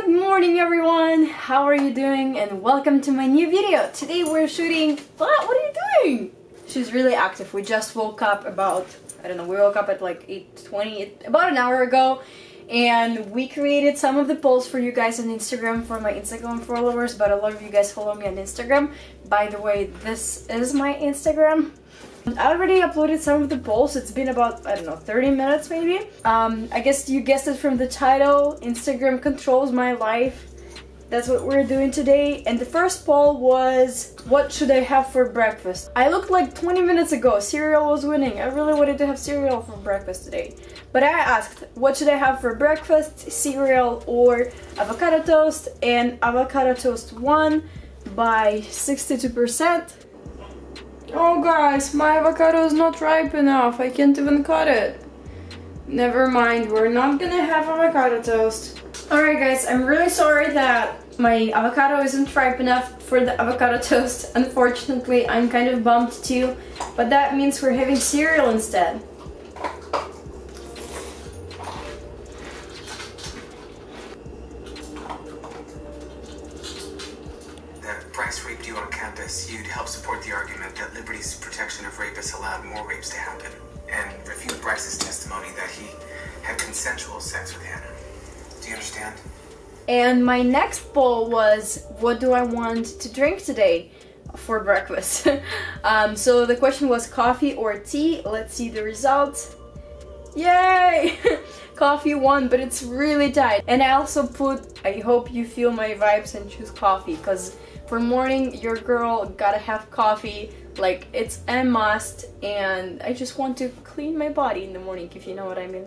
Good morning everyone! How are you doing? And welcome to my new video. Today we're shooting... What are you doing? She's really active. We just woke up about... I don't know, we woke up at like 8:20, about an hour ago. And we created some of the polls for you guys on Instagram for my Instagram followers, but a lot of you guys follow me on Instagram. By the way, this is my Instagram. I already uploaded some of the polls. It's been about, I don't know, 30 minutes maybe. I guess you guessed it from the title. Instagram controls my life. That's what we're doing today. And the first poll was, what should I have for breakfast? I looked like 20 minutes ago. Cereal was winning. I really wanted to have cereal for breakfast today. But I asked, what should I have for breakfast? Cereal or avocado toast? And avocado toast won by 62%. Oh guys, my avocado is not ripe enough. I can't even cut it. Never mind, we're not gonna have avocado toast. Alright guys, I'm really sorry that my avocado isn't ripe enough for the avocado toast. Unfortunately, I'm kind of bummed too, but that means we're having cereal instead. Bryce raped you on campus, you'd help support the argument that Liberty's protection of rapists allowed more rapes to happen, and refute Bryce's testimony that he had consensual sex with Hannah. Do you understand? And my next poll was, what do I want to drink today for breakfast? So the question was coffee or tea. Let's see the results. Yay! Coffee won, but it's really tight. And I also put, I hope you feel my vibes and choose coffee, because for morning, your girl gotta have coffee. Like, it's a must, and I just want to clean my body in the morning, if you know what I mean.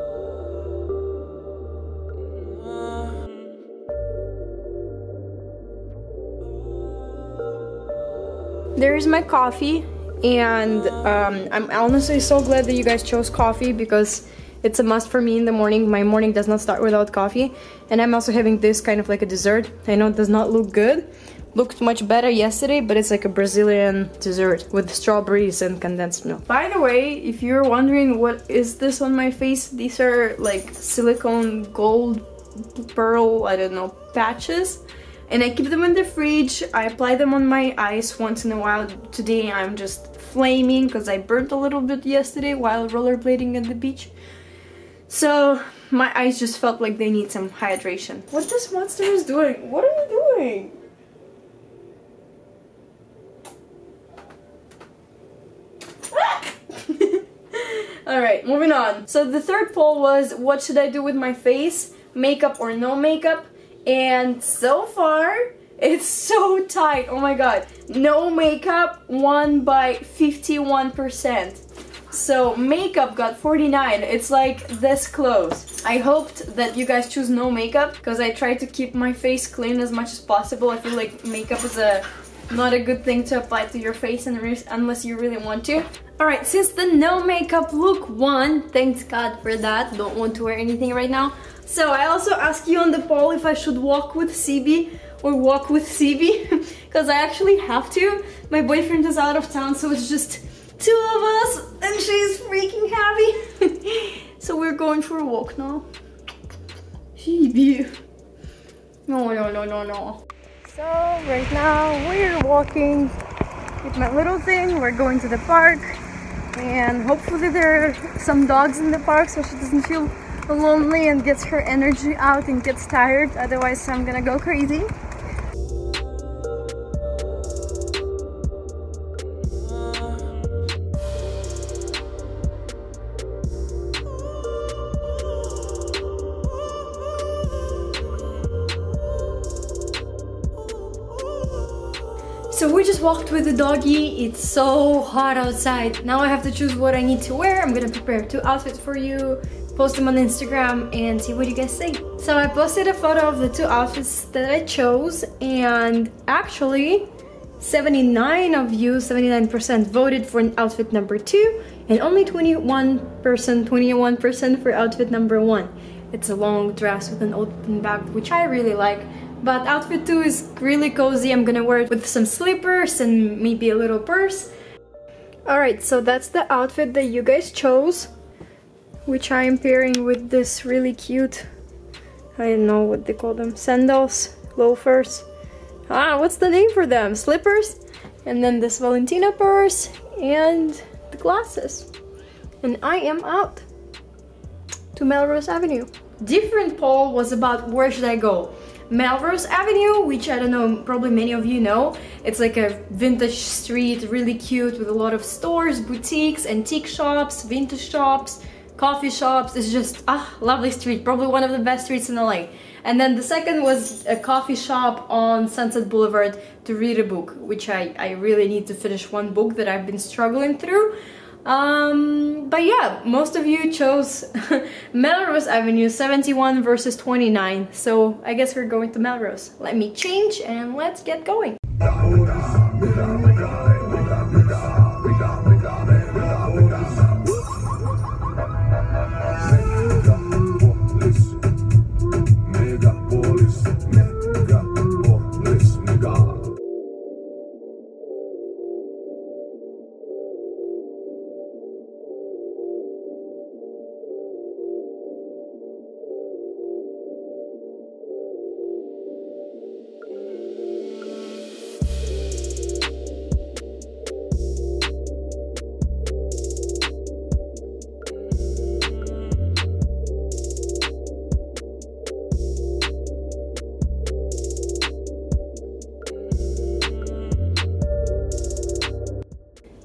There's my coffee, and I'm honestly so glad that you guys chose coffee, because it's a must for me in the morning. My morning does not start without coffee. And I'm also having this kind of like a dessert. I know it does not look good. Looked much better yesterday, but it's like a Brazilian dessert with strawberries and condensed milk. By the way, if you're wondering what is this on my face, these are like silicone gold pearl, I don't know, patches. And I keep them in the fridge. I apply them on my eyes once in a while. Today I'm just flaming because I burnt a little bit yesterday while rollerblading at the beach. So my eyes just felt like they need some hydration. What this monster is doing? What are you doing? Alright, moving on. So the third poll was, what should I do with my face? Makeup or no makeup? And so far, it's so tight. Oh my god. No makeup won by 51%. So makeup got 49. It's like this close. I hoped that you guys choose no makeup, because I try to keep my face clean as much as possible. I feel like makeup is not a good thing to apply to your face unless you really want to. Alright, since the no makeup look won, thanks God for that. Don't want to wear anything right now. So I also asked you on the poll if I should walk with CB or walk with CB, because I actually have to. My boyfriend is out of town, so it's just two of us, and she's freaking happy. So we're going for a walk now. CB. No. So right now we're walking with my little thing. We're going to the park, and hopefully there are some dogs in the park so she doesn't feel lonely and gets her energy out and gets tired. Otherwise I'm gonna go crazy. So we just walked with the doggy. It's so hot outside. Now I have to choose what I need to wear. I'm gonna prepare 2 outfits for you, post them on Instagram, and see what you guys say. So I posted a photo of the 2 outfits that I chose, and actually 79% voted for outfit number 2, and only 21% for outfit number 1. It's a long dress with an open back, which I really like. But outfit 2 is really cozy. I'm gonna wear it with some slippers and maybe a little purse. Alright, so that's the outfit that you guys chose, which I am pairing with this really cute I don't know what they call them. Sandals, loafers. Ah, what's the name for them? Slippers. And then this Valentina purse and the glasses. And I am out to Melrose Avenue. Different poll was about where should I go. Melrose Avenue, which I don't know, probably many of you know. It's like a vintage street, really cute, with a lot of stores, boutiques, antique shops, vintage shops, coffee shops. It's just lovely street, probably one of the best streets in LA. And then the second was a coffee shop on Sunset Boulevard to read a book, which I really need to finish one book that I've been struggling through. But yeah, most of you chose Melrose Avenue, 71 versus 29. So I guess we're going to Melrose. Let me change and let's get going.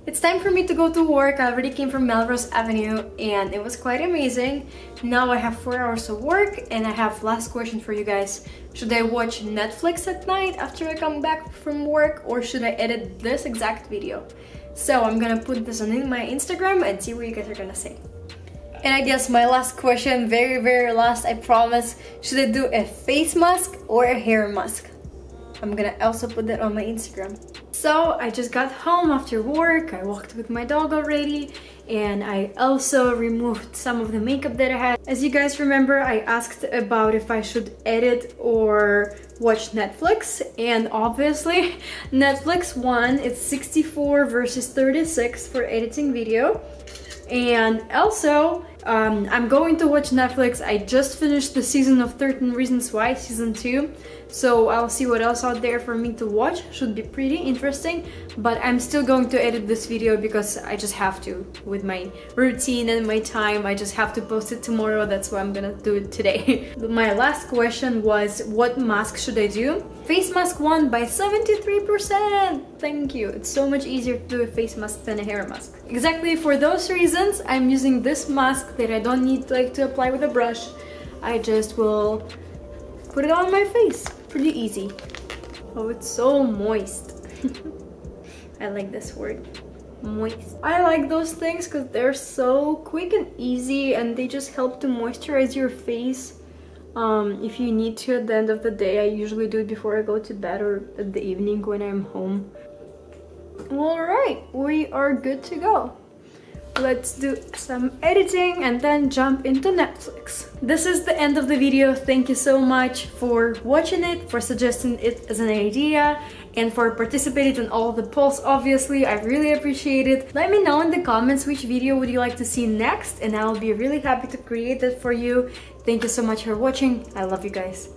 It's time for me to go to work. I already came from Melrose Avenue and it was quite amazing. Now I have 4 hours of work and I have last question for you guys. Should I watch Netflix at night after I come back from work, or should I edit this exact video? So I'm gonna put this on my Instagram and see what you guys are gonna say. And I guess my last question, very last, I promise. Should I do a face mask or a hair mask? I'm gonna also put that on my Instagram. So I just got home after work. I walked with my dog already, and I also removed some of the makeup that I had. As you guys remember, I asked about if I should edit or watch Netflix, and obviously Netflix won. It's 64 versus 36 for editing video. And also I'm going to watch Netflix. I just finished the season of 13 Reasons Why, season 2. So I'll see what else out there for me to watch. Should be pretty interesting, but I'm still going to edit this video because I just have to. With my routine and my time, I just have to post it tomorrow. That's why I'm gonna do it today. My last question was, what mask should I do? Face mask won by 73%. Thank you. It's so much easier to do a face mask than a hair mask. Exactly for those reasons, I'm using this mask that I don't need to apply with a brush. I just will put it on my face. Pretty easy. Oh, it's so moist. I like this word, moist. I like those things because they're so quick and easy, and they just help to moisturize your face. If you need to at the end of the day. I usually do it before I go to bed or at the evening when I'm home. Alright, we are good to go. Let's do some editing and then jump into Netflix. This is the end of the video. Thank you so much for watching it, for suggesting it as an idea, and for participating in all the polls. Obviously, I really appreciate it. Let me know in the comments which video would you like to see next, and I'll be really happy to create it for you. Thank you so much for watching. I love you guys.